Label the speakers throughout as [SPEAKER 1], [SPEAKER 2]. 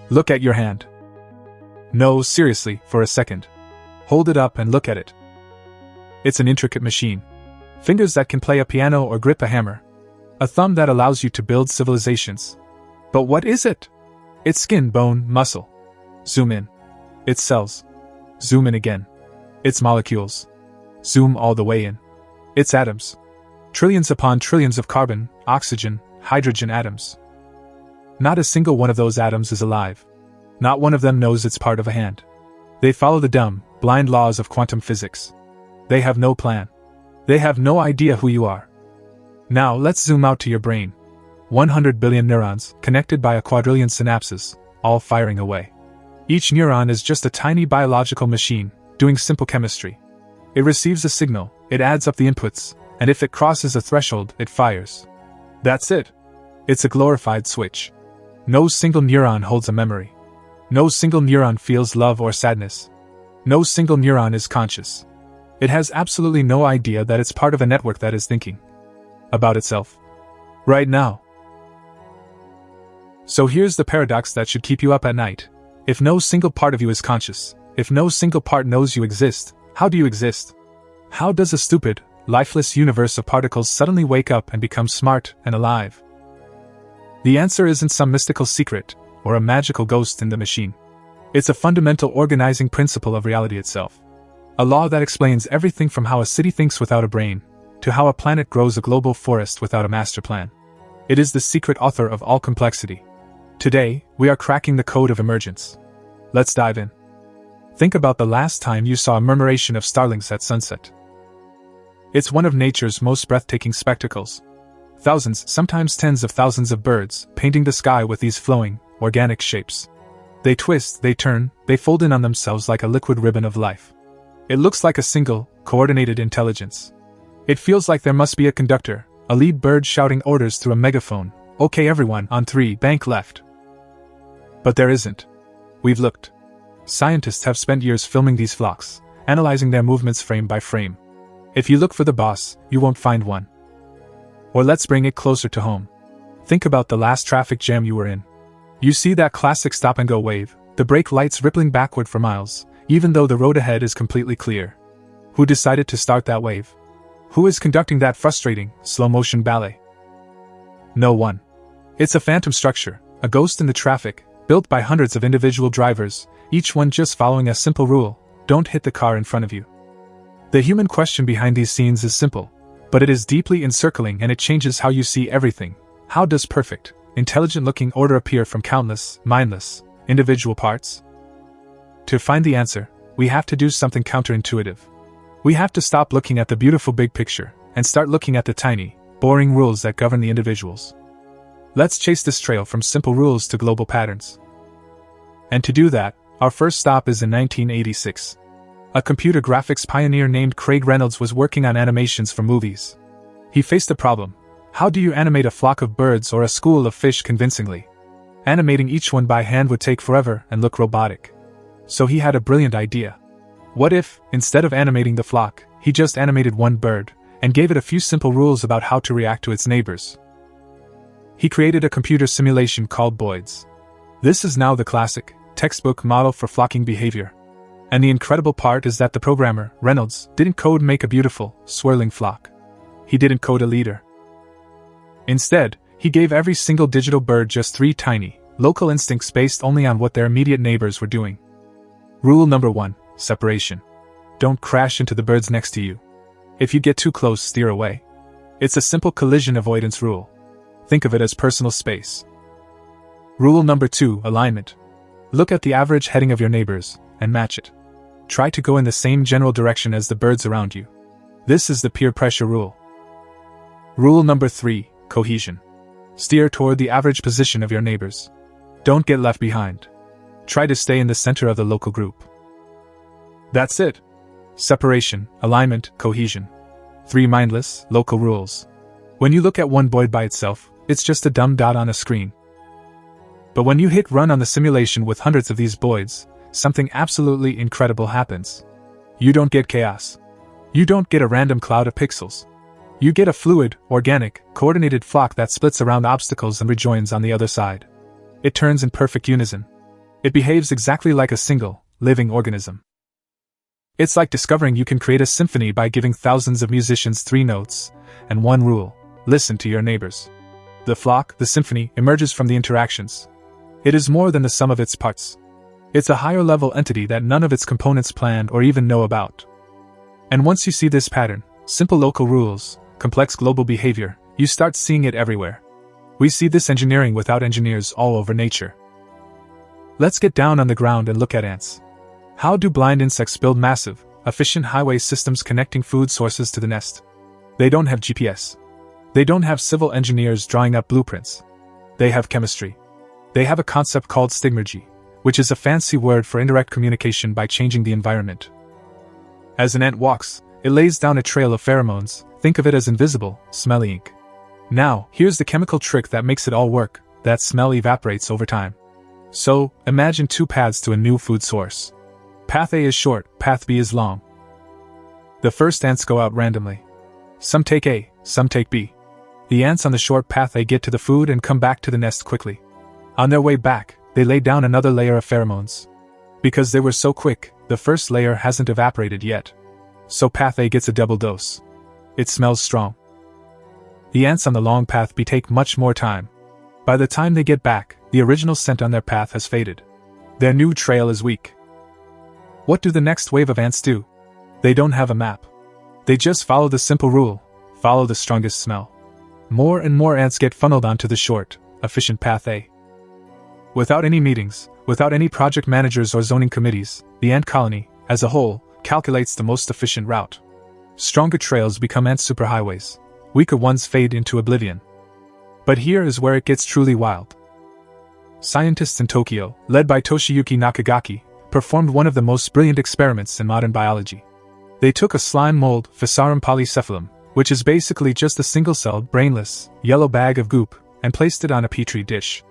[SPEAKER 1] Look at your hand. No, seriously, for a second. Hold it up and look at it. It's an intricate machine. Fingers that can play a piano or grip a hammer. A thumb that allows you to build civilizations. But what is it? It's skin, bone, muscle. Zoom in. It's cells. Zoom in again. It's molecules. Zoom all the way in. It's atoms. Trillions upon trillions of carbon, oxygen, hydrogen atoms. Not a single one of those atoms is alive. Not one of them knows it's part of a hand. They follow the dumb, blind laws of quantum physics. They have no plan. They have no idea who you are. Now let's zoom out to your brain. 100 billion neurons, connected by a quadrillion synapses, all firing away. Each neuron is just a tiny biological machine, doing simple chemistry. It receives a signal, it adds up the inputs, and if it crosses a threshold, it fires. That's it. It's a glorified switch. No single neuron holds a memory. No single neuron feels love or sadness. No single neuron is conscious. It has absolutely no idea that it's part of a network that is thinking about itself. Right now. So here's the paradox that should keep you up at night. If no single part of you is conscious, if no single part knows you exist, how do you exist? How does a stupid, lifeless universe of particles suddenly wake up and become smart and alive? The answer isn't some mystical secret, or a magical ghost in the machine. It's a fundamental organizing principle of reality itself. A law that explains everything from how a city thinks without a brain, to how a planet grows a global forest without a master plan. It is the secret author of all complexity. Today, we are cracking the code of emergence. Let's dive in. Think about the last time you saw a murmuration of starlings at sunset. It's one of nature's most breathtaking spectacles. Thousands, sometimes tens of thousands of birds, painting the sky with these flowing, organic shapes. They twist, they turn, they fold in on themselves like a liquid ribbon of life. It looks like a single, coordinated intelligence. It feels like there must be a conductor, a lead bird shouting orders through a megaphone. Okay everyone, on 3, bank left. But there isn't. We've looked. Scientists have spent years filming these flocks, analyzing their movements frame by frame. If you look for the boss, you won't find one. Or let's bring it closer to home. Think about the last traffic jam you were in. You see that classic stop-and-go wave, the brake lights rippling backward for miles, even though the road ahead is completely clear. Who decided to start that wave? Who is conducting that frustrating, slow-motion ballet? No one. It's a phantom structure, a ghost in the traffic, built by hundreds of individual drivers, each one just following a simple rule: don't hit the car in front of you. The human question behind these scenes is simple, but it is deeply encircling and it changes how you see everything. How does perfect, intelligent-looking order appear from countless, mindless, individual parts? To find the answer, we have to do something counterintuitive. We have to stop looking at the beautiful big picture and start looking at the tiny, boring rules that govern the individuals. Let's chase this trail from simple rules to global patterns. And to do that, our first stop is in 1986. A computer graphics pioneer named Craig Reynolds was working on animations for movies. He faced a problem. How do you animate a flock of birds or a school of fish convincingly? Animating each one by hand would take forever and look robotic. So he had a brilliant idea. What if, instead of animating the flock, he just animated one bird, and gave it a few simple rules about how to react to its neighbors? He created a computer simulation called Boids. This is now the classic, textbook model for flocking behavior. And the incredible part is that the programmer, Reynolds, didn't code make a beautiful, swirling flock. He didn't code a leader. Instead, he gave every single digital bird just 3 tiny, local instincts based only on what their immediate neighbors were doing. Rule number 1, separation. Don't crash into the birds next to you. If you get too close, steer away. It's a simple collision avoidance rule. Think of it as personal space. Rule number 2, alignment. Look at the average heading of your neighbors, and match it. Try to go in the same general direction as the birds around you. This is the peer pressure rule. Rule number 3, cohesion. Steer toward the average position of your neighbors. Don't get left behind. Try to stay in the center of the local group. That's it. Separation, alignment, cohesion. 3 mindless, local rules. When you look at one Boid by itself, it's just a dumb dot on a screen. But when you hit run on the simulation with hundreds of these Boids, something absolutely incredible happens. You don't get chaos. You don't get a random cloud of pixels. You get a fluid, organic, coordinated flock that splits around obstacles and rejoins on the other side. It turns in perfect unison. It behaves exactly like a single, living organism. It's like discovering you can create a symphony by giving thousands of musicians 3 notes and 1 rule: listen to your neighbors. The flock, the symphony, emerges from the interactions. It is more than the sum of its parts. It's a higher-level entity that none of its components planned or even know about. And once you see this pattern, simple local rules, complex global behavior, you start seeing it everywhere. We see this engineering without engineers all over nature. Let's get down on the ground and look at ants. How do blind insects build massive, efficient highway systems connecting food sources to the nest? They don't have GPS. They don't have civil engineers drawing up blueprints. They have chemistry. They have a concept called stigmergy, which is a fancy word for indirect communication by changing the environment. As an ant walks, it lays down a trail of pheromones. Think of it as invisible, smelly ink. Now, here's the chemical trick that makes it all work. That smell evaporates over time. So, imagine 2 paths to a new food source. Path A is short, path B is long. The first ants go out randomly. Some take A, some take B. The ants on the short path A get to the food and come back to the nest quickly. On their way back, they lay down another layer of pheromones. Because they were so quick, the first layer hasn't evaporated yet. So path A gets a double dose. It smells strong. The ants on the long path B take much more time. By the time they get back, the original scent on their path has faded. Their new trail is weak. What do the next wave of ants do? They don't have a map. They just follow the simple rule: follow the strongest smell. More and more ants get funneled onto the short, efficient path A. Without any meetings, without any project managers or zoning committees, the ant colony, as a whole, calculates the most efficient route. Stronger trails become ant superhighways. Weaker ones fade into oblivion. But here is where it gets truly wild. Scientists in Tokyo, led by Toshiyuki Nakagaki, performed one of the most brilliant experiments in modern biology. They took a slime mold, Physarum polycephalum, which is basically just a single-celled, brainless, yellow bag of goop, and placed it on a petri dish.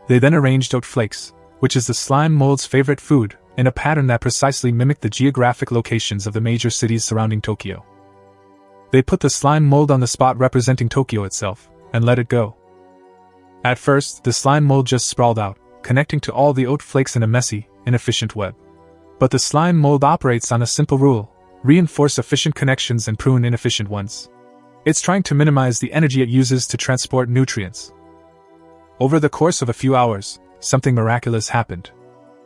[SPEAKER 1] They then arranged oat flakes, which is the slime mold's favorite food, in a pattern that precisely mimicked the geographic locations of the major cities surrounding Tokyo. They put the slime mold on the spot representing Tokyo itself, and let it go. At first, the slime mold just sprawled out, connecting to all the oat flakes in a messy, inefficient web. But the slime mold operates on a simple rule: reinforce efficient connections and prune inefficient ones. It's trying to minimize the energy it uses to transport nutrients. Over the course of a few hours, something miraculous happened.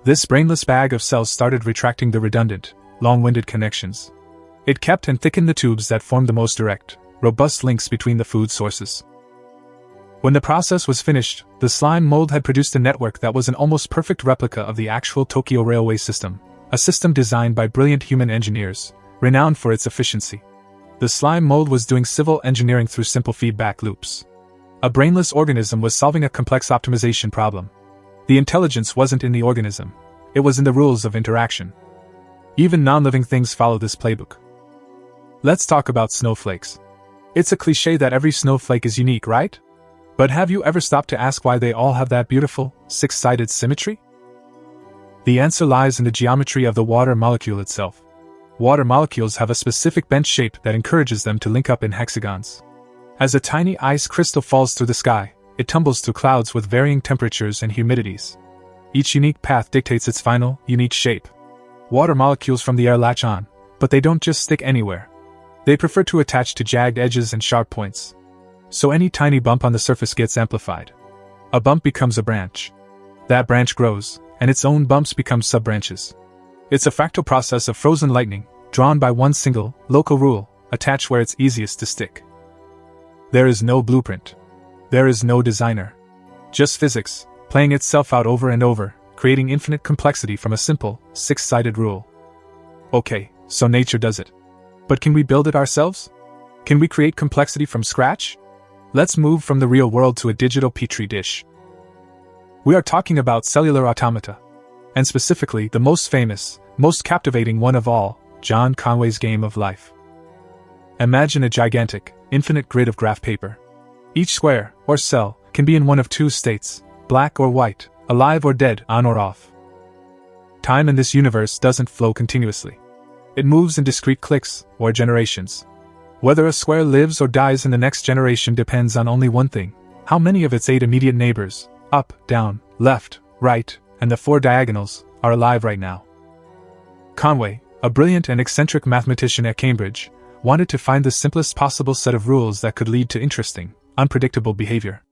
[SPEAKER 1] This brainless bag of cells started retracting the redundant, long-winded connections. It kept and thickened the tubes that formed the most direct, robust links between the food sources. When the process was finished, the slime mold had produced a network that was an almost perfect replica of the actual Tokyo railway system, a system designed by brilliant human engineers, renowned for its efficiency. The slime mold was doing civil engineering through simple feedback loops. A brainless organism was solving a complex optimization problem. The intelligence wasn't in the organism, it was in the rules of interaction. Even non-living things follow this playbook. Let's talk about snowflakes. It's a cliché that every snowflake is unique, right? But have you ever stopped to ask why they all have that beautiful, six-sided symmetry? The answer lies in the geometry of the water molecule itself. Water molecules have a specific bent shape that encourages them to link up in hexagons. As a tiny ice crystal falls through the sky, it tumbles through clouds with varying temperatures and humidities. Each unique path dictates its final, unique shape. Water molecules from the air latch on, but they don't just stick anywhere. They prefer to attach to jagged edges and sharp points. So any tiny bump on the surface gets amplified. A bump becomes a branch. That branch grows, and its own bumps become sub-branches. It's a fractal process of frozen lightning, drawn by one single, local rule, attached where it's easiest to stick. There is no blueprint. There is no designer. Just physics, playing itself out over and over, creating infinite complexity from a simple, six-sided rule. Okay, so nature does it. But can we build it ourselves? Can we create complexity from scratch? Let's move from the real world to a digital petri dish. We are talking about cellular automata, and specifically the most famous, most captivating one of all, John Conway's Game of Life. Imagine a gigantic, infinite grid of graph paper. Each square, or cell, can be in one of 2 states, black or white, alive or dead, on or off. Time in this universe doesn't flow continuously. It moves in discrete clicks, or generations. Whether a square lives or dies in the next generation depends on only one thing: how many of its 8 immediate neighbors, up, down, left, right, and the 4 diagonals, are alive right now. Conway, a brilliant and eccentric mathematician at Cambridge, wanted to find the simplest possible set of rules that could lead to interesting, unpredictable behavior.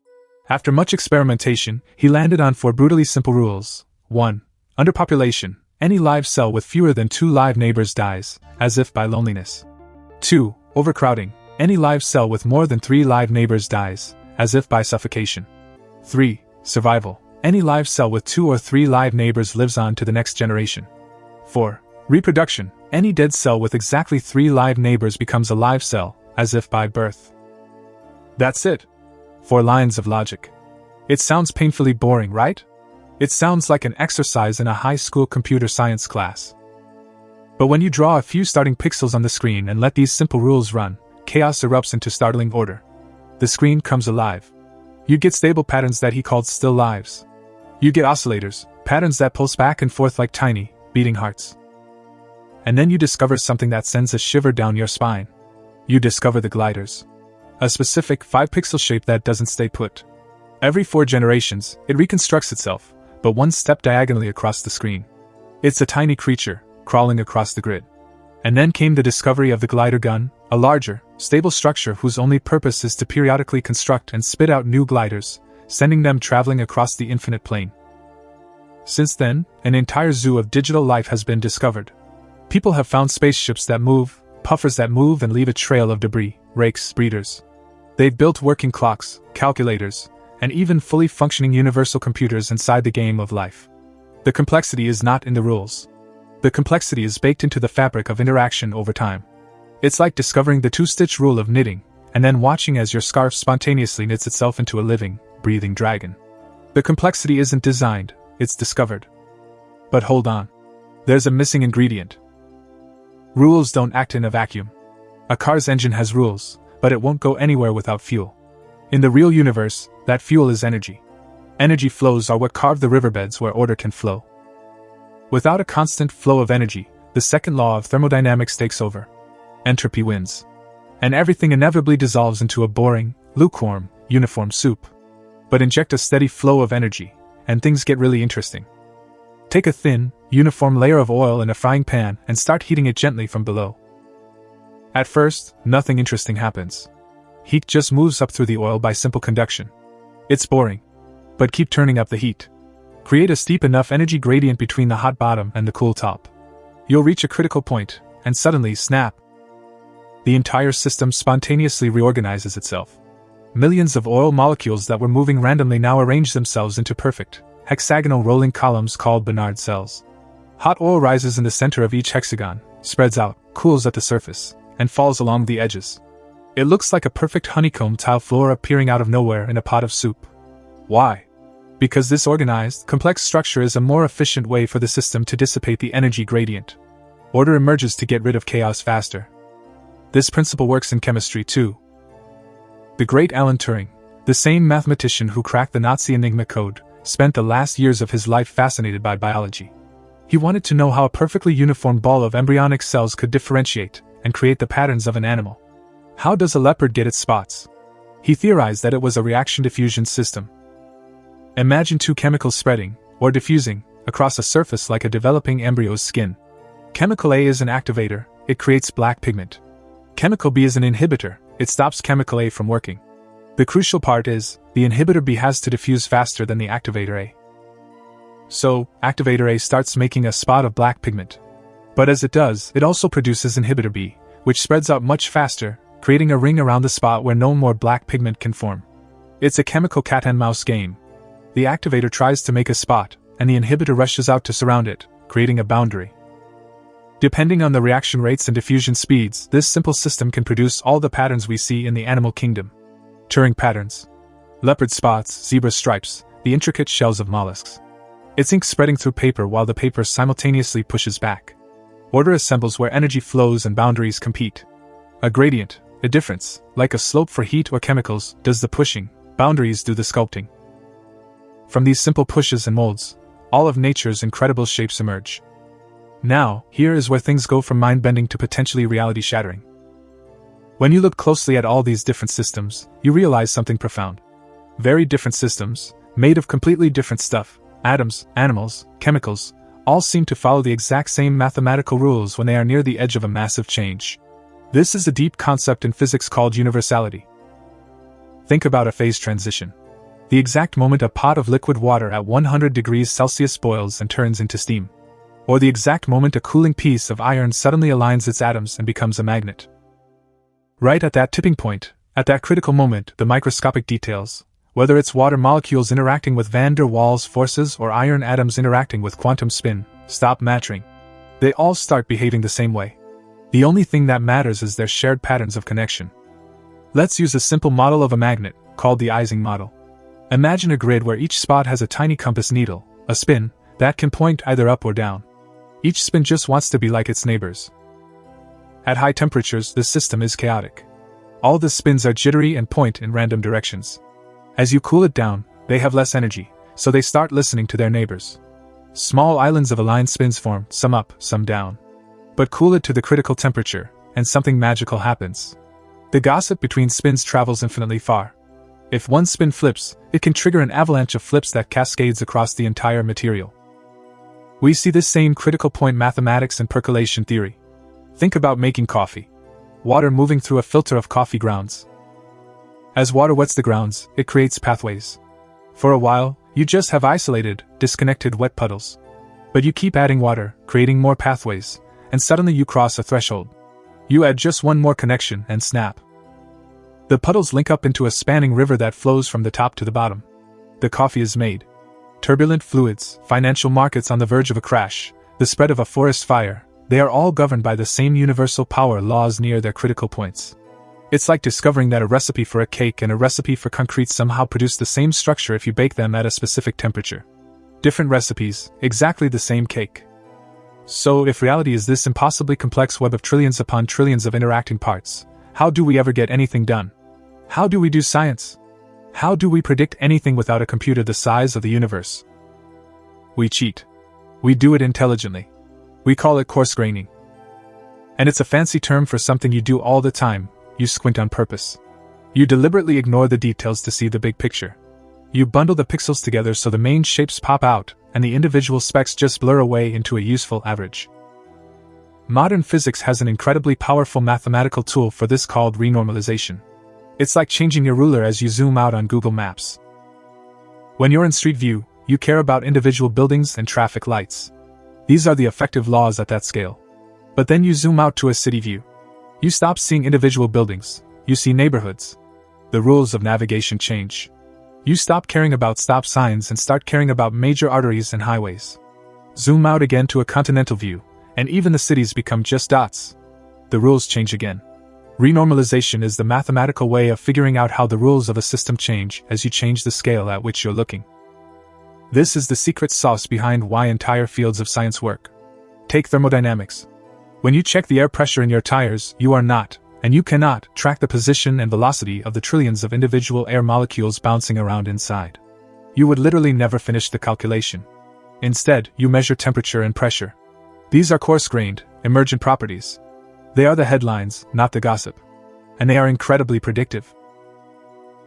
[SPEAKER 1] After much experimentation, he landed on 4 brutally simple rules. 1. Underpopulation. Any live cell with fewer than 2 live neighbors dies, as if by loneliness. 2. Overcrowding. Any live cell with more than 3 live neighbors dies, as if by suffocation. 3. Survival. Any live cell with 2 or 3 live neighbors lives on to the next generation. 4. Reproduction. Any dead cell with exactly 3 live neighbors becomes a live cell, as if by birth. That's it. 4 lines of logic. It sounds painfully boring, right? It sounds like an exercise in a high school computer science class. But when you draw a few starting pixels on the screen and let these simple rules run, chaos erupts into startling order. The screen comes alive. You get stable patterns that he called still lives. You get oscillators, patterns that pulse back and forth like tiny, beating hearts. And then you discover something that sends a shiver down your spine. You discover the gliders. A specific 5-pixel shape that doesn't stay put. Every 4 generations, it reconstructs itself, but one step diagonally across the screen. It's a tiny creature, crawling across the grid. And then came the discovery of the glider gun, a larger, stable structure whose only purpose is to periodically construct and spit out new gliders, sending them traveling across the infinite plane. Since then, an entire zoo of digital life has been discovered. People have found spaceships that move, puffers that move and leave a trail of debris, rakes, breeders. They've built working clocks, calculators, and even fully functioning universal computers inside the game of life. The complexity is not in the rules. The complexity is baked into the fabric of interaction over time. It's like discovering the 2-stitch rule of knitting, and then watching as your scarf spontaneously knits itself into a living, breathing dragon. The complexity isn't designed, it's discovered. But hold on. There's a missing ingredient. Rules don't act in a vacuum. A car's engine has rules, but it won't go anywhere without fuel. In the real universe, that fuel is energy. Energy flows are what carve the riverbeds where order can flow. Without a constant flow of energy, the second law of thermodynamics takes over. Entropy wins. And everything inevitably dissolves into a boring, lukewarm, uniform soup. But inject a steady flow of energy, and things get really interesting. Take a thin, uniform layer of oil in a frying pan and start heating it gently from below. At first, nothing interesting happens. Heat just moves up through the oil by simple conduction. It's boring. But keep turning up the heat. Create a steep enough energy gradient between the hot bottom and the cool top. You'll reach a critical point, and suddenly, snap! The entire system spontaneously reorganizes itself. Millions of oil molecules that were moving randomly now arrange themselves into perfect, hexagonal rolling columns called Bernard cells. Hot oil rises in the center of each hexagon, spreads out, cools at the surface, and falls along the edges. It looks like a perfect honeycomb tile floor appearing out of nowhere in a pot of soup. Why? Because this organized, complex structure is a more efficient way for the system to dissipate the energy gradient. Order emerges to get rid of chaos faster. This principle works in chemistry too. The great Alan Turing, the same mathematician who cracked the Nazi Enigma code, spent the last years of his life fascinated by biology. He wanted to know how a perfectly uniform ball of embryonic cells could differentiate and create the patterns of an animal. How does a leopard get its spots? He theorized that it was a reaction diffusion system. Imagine 2 chemicals spreading, or diffusing, across a surface like a developing embryo's skin. Chemical A is an activator, it creates black pigment. Chemical B is an inhibitor, it stops chemical A from working. The crucial part is, the inhibitor B has to diffuse faster than the activator A. So, activator A starts making a spot of black pigment. But as it does, it also produces inhibitor B, which spreads out much faster, creating a ring around the spot where no more black pigment can form. It's a chemical cat-and-mouse game. The activator tries to make a spot, and the inhibitor rushes out to surround it, creating a boundary. Depending on the reaction rates and diffusion speeds, this simple system can produce all the patterns we see in the animal kingdom. Turing patterns. Leopard spots, zebra stripes, the intricate shells of mollusks. It's ink spreading through paper while the paper simultaneously pushes back. Order assembles where energy flows and boundaries compete. A gradient, a difference, like a slope for heat or chemicals, does the pushing, boundaries do the sculpting. From these simple pushes and molds, all of nature's incredible shapes emerge. Now, here is where things go from mind-bending to potentially reality-shattering. When you look closely at all these different systems, you realize something profound. Very different systems, made of completely different stuff, atoms, animals, chemicals, all seem to follow the exact same mathematical rules when they are near the edge of a massive change. This is a deep concept in physics called universality. Think about a phase transition. The exact moment a pot of liquid water at 100 degrees Celsius boils and turns into steam. Or the exact moment a cooling piece of iron suddenly aligns its atoms and becomes a magnet. Right at that tipping point, at that critical moment, the microscopic details, whether it's water molecules interacting with van der Waals forces or iron atoms interacting with quantum spin, stop mattering. They all start behaving the same way. The only thing that matters is their shared patterns of connection. Let's use a simple model of a magnet, called the Ising model. Imagine a grid where each spot has a tiny compass needle, a spin, that can point either up or down. Each spin just wants to be like its neighbors. At high temperatures, this system is chaotic. All the spins are jittery and point in random directions. As you cool it down, they have less energy, so they start listening to their neighbors. Small islands of aligned spins form, some up, some down. But cool it to the critical temperature, and something magical happens. The gossip between spins travels infinitely far. If one spin flips, it can trigger an avalanche of flips that cascades across the entire material. We see this same critical point mathematics and percolation theory. Think about making coffee. Water moving through a filter of coffee grounds. As water wets the grounds, it creates pathways. For a while, you just have isolated, disconnected wet puddles. But you keep adding water, creating more pathways, and suddenly you cross a threshold. You add just one more connection and snap. The puddles link up into a spanning river that flows from the top to the bottom. The coffee is made. Turbulent fluids, financial markets on the verge of a crash, the spread of a forest fire, they are all governed by the same universal power laws near their critical points. It's like discovering that a recipe for a cake and a recipe for concrete somehow produce the same structure if you bake them at a specific temperature. Different recipes, exactly the same cake. So, if reality is this impossibly complex web of trillions upon trillions of interacting parts, how do we ever get anything done? How do we do science? How do we predict anything without a computer the size of the universe? We cheat. We do it intelligently. We call it coarse-graining. And it's a fancy term for something you do all the time. You squint on purpose. You deliberately ignore the details to see the big picture. You bundle the pixels together so the main shapes pop out, and the individual specks just blur away into a useful average. Modern physics has an incredibly powerful mathematical tool for this called renormalization. It's like changing your ruler as you zoom out on Google Maps. When you're in Street View, you care about individual buildings and traffic lights. These are the effective laws at that scale. But then you zoom out to a city view. You stop seeing individual buildings, you see neighborhoods. The rules of navigation change. You stop caring about stop signs and start caring about major arteries and highways. Zoom out again to a continental view, and even the cities become just dots. The rules change again. Renormalization is the mathematical way of figuring out how the rules of a system change as you change the scale at which you're looking. This is the secret sauce behind why entire fields of science work. Take thermodynamics. When you check the air pressure in your tires, you are not, and you cannot, track the position and velocity of the trillions of individual air molecules bouncing around inside. You would literally never finish the calculation. Instead, you measure temperature and pressure. These are coarse-grained, emergent properties. They are the headlines, not the gossip. And they are incredibly predictive.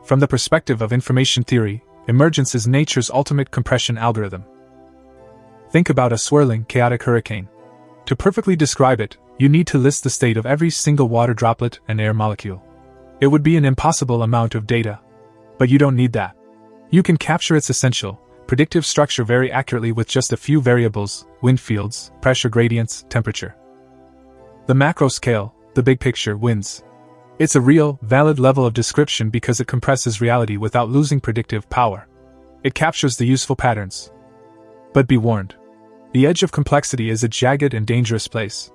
[SPEAKER 1] From the perspective of information theory, emergence is nature's ultimate compression algorithm. Think about a swirling, chaotic hurricane. To perfectly describe it, you need to list the state of every single water droplet and air molecule. It would be an impossible amount of data. But you don't need that. You can capture its essential, predictive structure very accurately with just a few variables: wind fields, pressure gradients, temperature. The macro scale, the big picture, wins. It's a real, valid level of description because it compresses reality without losing predictive power. It captures the useful patterns. But be warned. The edge of complexity is a jagged and dangerous place.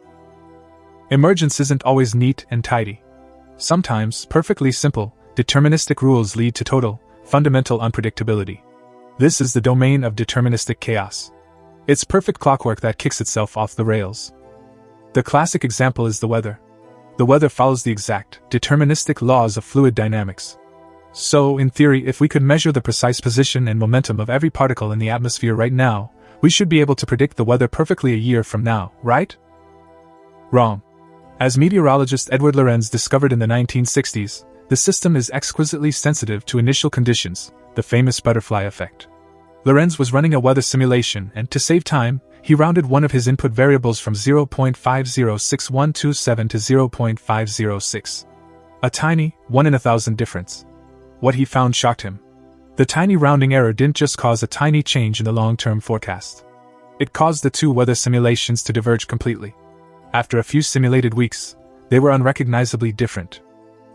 [SPEAKER 1] Emergence isn't always neat and tidy. Sometimes, perfectly simple, deterministic rules lead to total, fundamental unpredictability. This is the domain of deterministic chaos. It's perfect clockwork that kicks itself off the rails. The classic example is the weather. The weather follows the exact, deterministic laws of fluid dynamics. So, in theory, if we could measure the precise position and momentum of every particle in the atmosphere right now, we should be able to predict the weather perfectly a year from now, right? Wrong. As meteorologist Edward Lorenz discovered in the 1960s, the system is exquisitely sensitive to initial conditions, the famous butterfly effect. Lorenz was running a weather simulation and, to save time, he rounded one of his input variables from 0.506127 to 0.506. A tiny, 1 in 1,000 difference. What he found shocked him. The tiny rounding error didn't just cause a tiny change in the long-term forecast. It caused the two weather simulations to diverge completely. After a few simulated weeks, they were unrecognizably different.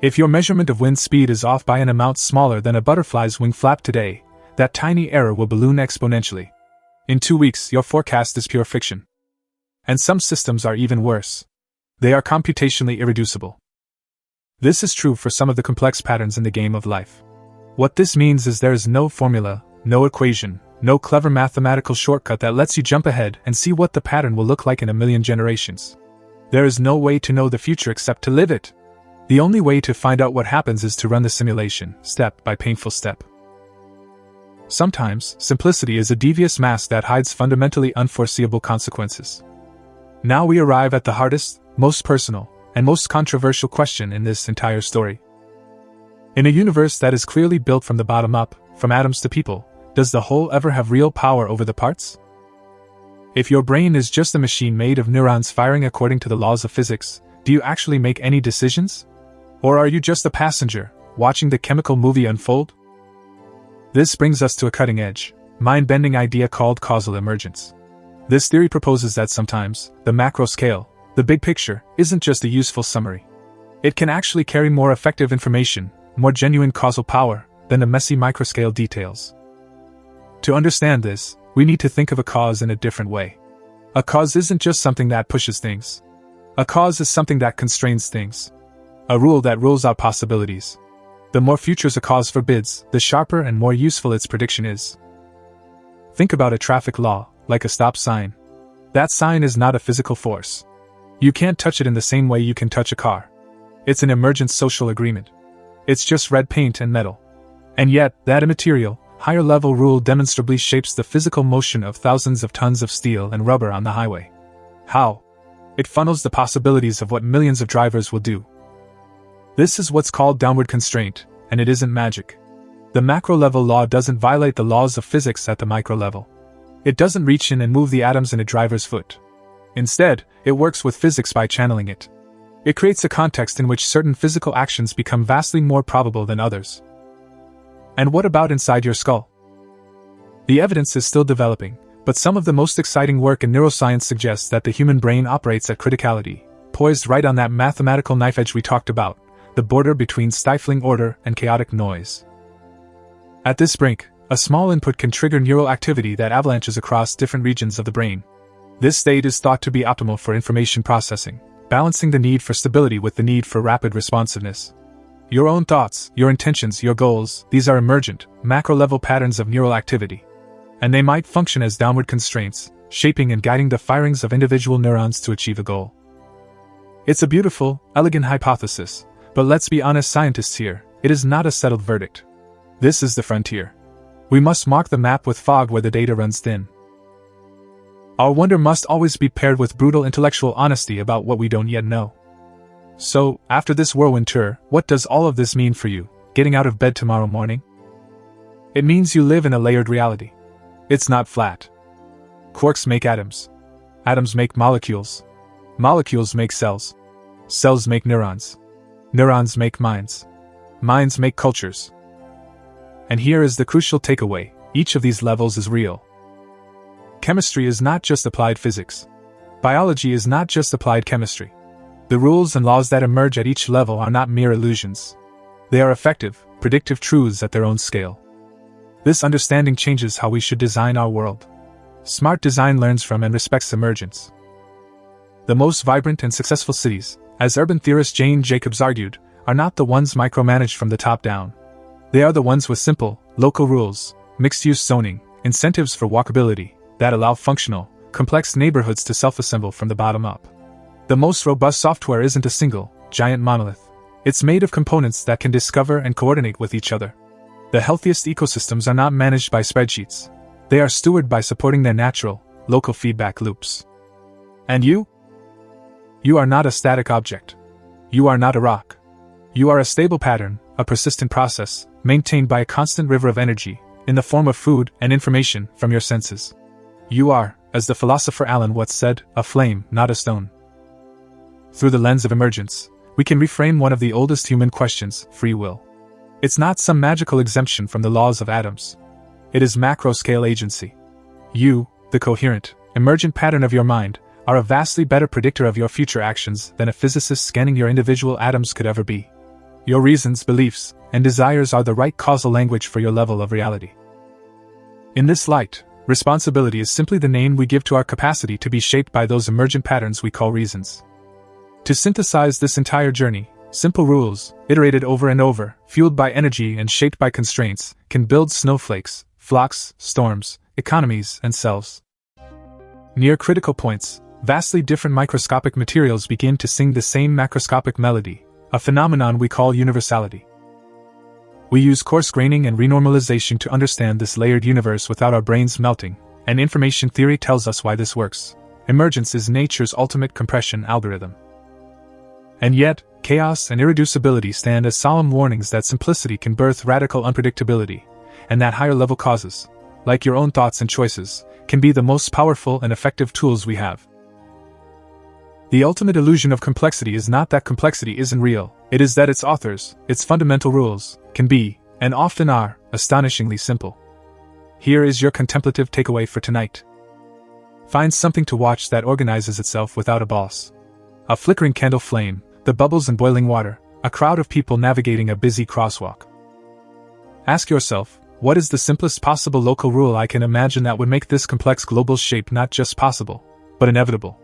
[SPEAKER 1] If your measurement of wind speed is off by an amount smaller than a butterfly's wing flap today, that tiny error will balloon exponentially. In 2 weeks, your forecast is pure fiction. And some systems are even worse. They are computationally irreducible. This is true for some of the complex patterns in the game of life. What this means is there is no formula, no equation, no clever mathematical shortcut that lets you jump ahead and see what the pattern will look like in a million generations. There is no way to know the future except to live it. The only way to find out what happens is to run the simulation, step by painful step. Sometimes, simplicity is a devious mask that hides fundamentally unforeseeable consequences. Now we arrive at the hardest, most personal, and most controversial question in this entire story. In a universe that is clearly built from the bottom up, from atoms to people, does the whole ever have real power over the parts? If your brain is just a machine made of neurons firing according to the laws of physics, do you actually make any decisions? Or are you just a passenger, watching the chemical movie unfold? This brings us to a cutting-edge, mind-bending idea called causal emergence. This theory proposes that sometimes, the macro scale, the big picture, isn't just a useful summary. It can actually carry more effective information, more genuine causal power, than the messy microscale details. To understand this, we need to think of a cause in a different way. A cause isn't just something that pushes things. A cause is something that constrains things. A rule that rules out possibilities. The more futures a cause forbids, the sharper and more useful its prediction is. Think about a traffic law, like a stop sign. That sign is not a physical force. You can't touch it in the same way you can touch a car. It's an emergent social agreement. It's just red paint and metal. And yet, that immaterial, higher-level rule demonstrably shapes the physical motion of thousands of tons of steel and rubber on the highway. How? It funnels the possibilities of what millions of drivers will do. This is what's called downward constraint, and it isn't magic. The macro-level law doesn't violate the laws of physics at the micro-level. It doesn't reach in and move the atoms in a driver's foot. Instead, it works with physics by channeling it. It creates a context in which certain physical actions become vastly more probable than others. And what about inside your skull? The evidence is still developing, but some of the most exciting work in neuroscience suggests that the human brain operates at criticality, poised right on that mathematical knife edge we talked about, the border between stifling order and chaotic noise. At this brink, a small input can trigger neural activity that avalanches across different regions of the brain. This state is thought to be optimal for information processing, balancing the need for stability with the need for rapid responsiveness. Your own thoughts, your intentions, your goals, these are emergent, macro-level patterns of neural activity. And they might function as downward constraints, shaping and guiding the firings of individual neurons to achieve a goal. It's a beautiful, elegant hypothesis, but let's be honest scientists here, it is not a settled verdict. This is the frontier. We must mark the map with fog where the data runs thin. Our wonder must always be paired with brutal intellectual honesty about what we don't yet know. So, after this whirlwind tour, what does all of this mean for you, getting out of bed tomorrow morning? It means you live in a layered reality. It's not flat. Quarks make atoms. Atoms make molecules. Molecules make cells. Cells make neurons. Neurons make minds. Minds make cultures. And here is the crucial takeaway, each of these levels is real. Chemistry is not just applied physics. Biology is not just applied chemistry. The rules and laws that emerge at each level are not mere illusions. They are effective, predictive truths at their own scale. This understanding changes how we should design our world. Smart design learns from and respects emergence. The most vibrant and successful cities, as urban theorist Jane Jacobs argued, are not the ones micromanaged from the top down. They are the ones with simple, local rules, mixed-use zoning, incentives for walkability, that allow functional, complex neighborhoods to self-assemble from the bottom up. The most robust software isn't a single, giant monolith. It's made of components that can discover and coordinate with each other. The healthiest ecosystems are not managed by spreadsheets. They are stewarded by supporting their natural, local feedback loops. And you? You are not a static object. You are not a rock. You are a stable pattern, a persistent process, maintained by a constant river of energy, in the form of food and information from your senses. You are, as the philosopher Alan Watts said, a flame, not a stone. Through the lens of emergence, we can reframe one of the oldest human questions, free will. It's not some magical exemption from the laws of atoms. It is macro-scale agency. You, the coherent, emergent pattern of your mind, are a vastly better predictor of your future actions than a physicist scanning your individual atoms could ever be. Your reasons, beliefs, and desires are the right causal language for your level of reality. In this light, responsibility is simply the name we give to our capacity to be shaped by those emergent patterns we call reasons. To synthesize this entire journey, simple rules, iterated over and over, fueled by energy and shaped by constraints, can build snowflakes, flocks, storms, economies, and selves. Near critical points, vastly different microscopic materials begin to sing the same macroscopic melody, a phenomenon we call universality. We use coarse-graining and renormalization to understand this layered universe without our brains melting, and information theory tells us why this works. Emergence is nature's ultimate compression algorithm. And yet, chaos and irreducibility stand as solemn warnings that simplicity can birth radical unpredictability, and that higher-level causes, like your own thoughts and choices, can be the most powerful and effective tools we have. The ultimate illusion of complexity is not that complexity isn't real, it is that its authors, its fundamental rules, can be, and often are, astonishingly simple. Here is your contemplative takeaway for tonight. Find something to watch that organizes itself without a boss. A flickering candle flame, the bubbles in boiling water, a crowd of people navigating a busy crosswalk. Ask yourself, what is the simplest possible local rule I can imagine that would make this complex global shape not just possible, but inevitable?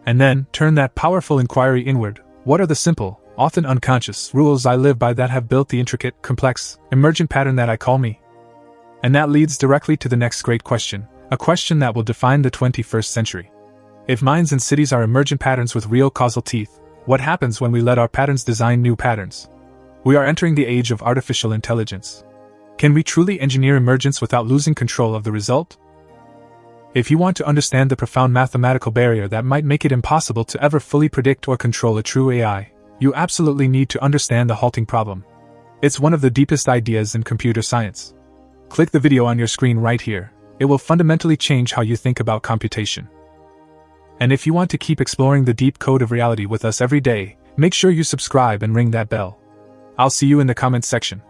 [SPEAKER 1] And then, turn that powerful inquiry inward. What are the simple, often unconscious, rules I live by that have built the intricate, complex, emergent pattern that I call me? And that leads directly to the next great question, a question that will define the 21st century. If minds and cities are emergent patterns with real causal teeth, what happens when we let our patterns design new patterns? We are entering the age of artificial intelligence. Can we truly engineer emergence without losing control of the result? If you want to understand the profound mathematical barrier that might make it impossible to ever fully predict or control a true AI, you absolutely need to understand the halting problem. It's one of the deepest ideas in computer science. Click the video on your screen right here. It will fundamentally change how you think about computation. And if you want to keep exploring the deep code of reality with us every day, make sure you subscribe and ring that bell. I'll see you in the comments section.